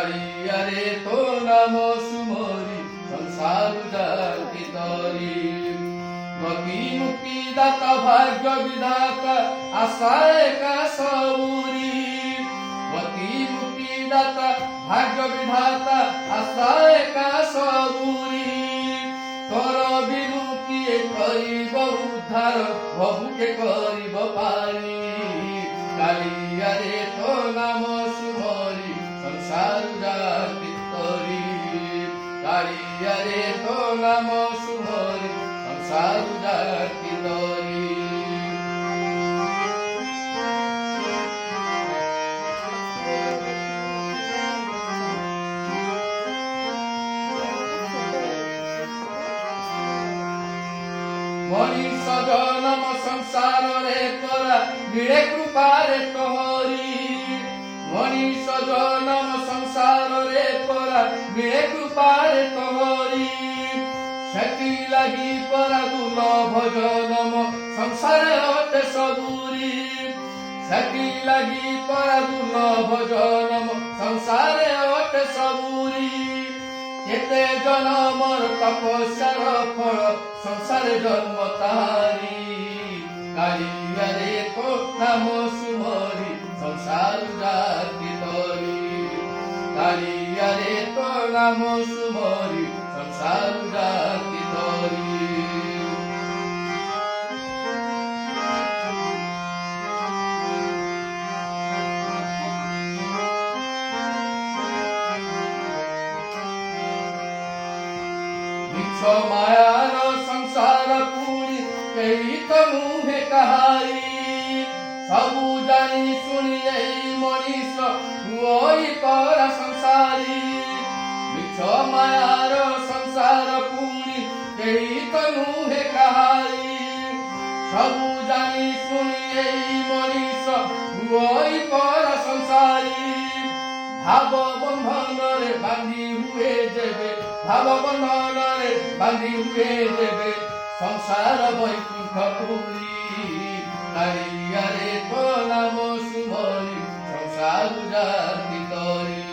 কালিয়ারে তো নাম সুমরি সংসার জাতি তরি গতি মুক্তি দাতা ভাগ্য বিধাতা আশায় কা সবুরি গতি মুক্তি দাতা ভাগ্য বিধাতা আশায় কা সবুরি তোর বিনু কিয়ে করিব উদ্ধার ভবুকে করিব পারি কালিয়ারে তো নাম সুমরি সংসার জাতি তরি কালিয়ারে তো নাম সুমরি সংসার জাতি তরি মনীষ জনম সংসারে তোরা মিଳେ কৃপারে তোহরি মনীষ জনম সংসারে তোরা মিଳେ কৃপারে তোহরি সেটি লাগি পরা দুর্লভ জনম সংসারে অতে সবুরি সেটি লাগি পরা দুর্লভ জনম সংসারে অতে সবুরি কেতে জনমর তপস্যার ফল সংসারে জন্ম তাহারি কালিয়ারে তো নাম সুমরি সংসার জাতি তরি কালিয়ারে তো নাম সুমরি সংসার জাতি তরি মায়ার সংসার পুরি এই তো মুহে কাহাই সবু জানি শুনি এই মনীষ ওই পর সংসারী মিছ মায়ার সংসার পুরি এই তো মুহে কাহাই সবু জানি শুনি এই মনীষ ওই পর সংসারী ভাব বন্ধନରେ বান্ধি হুয়ে যাবে ভাব বন্ধନରେ বান্ধি হুয়ে যাবে সংসার বৈকুণ্ঠ পুরী কালিয়ারে তো নাম সুমরি সংসার জাতি তরি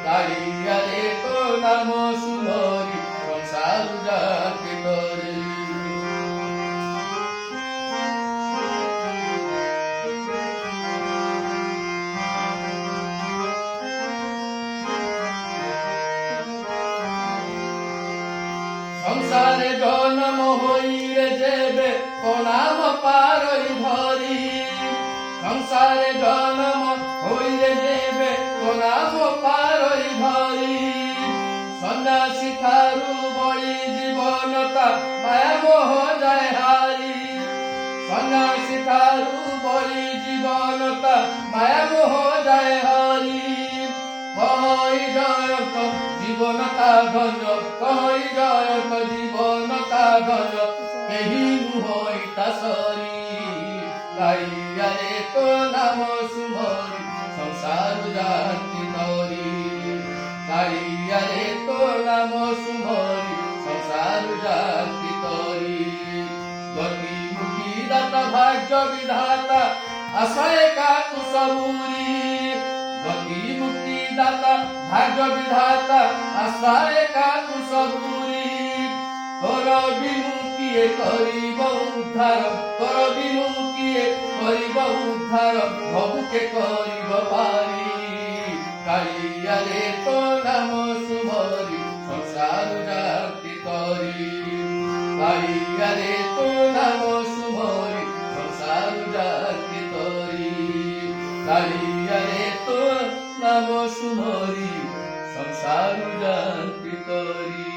কালিয়ারে তো নাম সুমরি সংসার জাতি তরি সংসারে জন্ম হইলে যাবে তো নাম পারই ধরি সংসারে জন্ম হইলে যাবে তো নাম পারই ধরি সন্ন্যাসী ঠারু বলি জীবনতা মায়া মোহ যায় হারি সন্ন্যাসী ঠারু বলি জীবনতা মায়া মোহ যায় হারি কই জয়ক জীবনতা ধন্য কই জয়ক জীবনতা ধন্য কেহি নুহই তাসরি কালিয়ারে তো নাম সুমরি সংসার জাতি তরি কালিয়ারে তো নাম সুমরি সংসার জাতি তরি গতি মুক্তি দাতা ভাগ্য বিধাতা আশায় কাকু সবুরি গতি মুক্তি দাতা ভাগ্য বিধাতা আশায় কাকু সবুরি তোর বিনু কিয়ে করিব উদ্ধার তোর বিনু কিয়ে করিব উদ্ধার ভবুকে করিব পারি কালিয়ারে তো নাম সুমরি সংসার জাতি তরি কালিয়ারে তো নাম সুমরি সংসার জাতি তরি কালিয়ারে তো নাম সুমরি সংসার জাতি তরি।